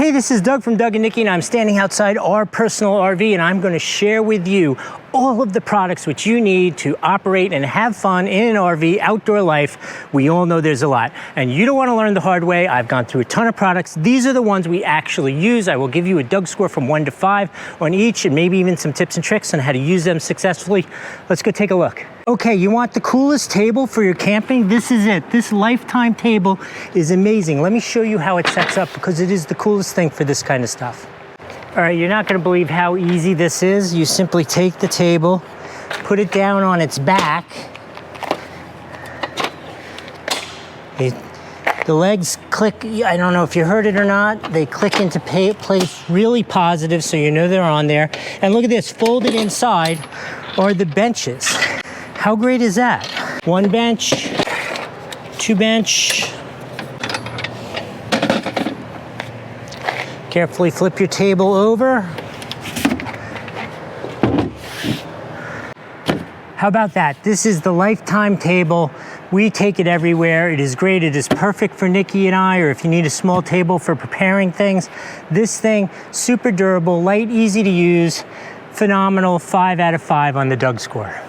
Hey, this is Doug from Doug and Nikki, and I'm standing outside our personal RV, and I'm going to share with you all of the products which you need to operate and have fun in an RV, outdoor life. We all know there's a lot, and you don't want to learn the hard way. I've gone through a ton of products. These are the ones we actually use. I will give you a Doug score from 1 to 5 on each, and maybe even some tips and tricks on how to use them successfully. Let's go take a look. Okay, you want the coolest table for your camping? This is it. This Lifetime table is amazing. Let me show you how it sets up because it is the coolest thing for this kind of stuff. All right, you're not gonna believe how easy this is. You simply take the table, put it down on its back. The legs click, I don't know if you heard it or not, they click into place really positive so you know they're on there. And look at this, folded inside are the benches. How great is that? 1 bench, 2 bench. Carefully flip your table over. How about that? This is the Lifetime table. We take it everywhere. It is great. It is perfect for Nikki and I, or if you need a small table for preparing things. This thing, super durable, light, easy to use, phenomenal. 5 out of 5 on the Doug score.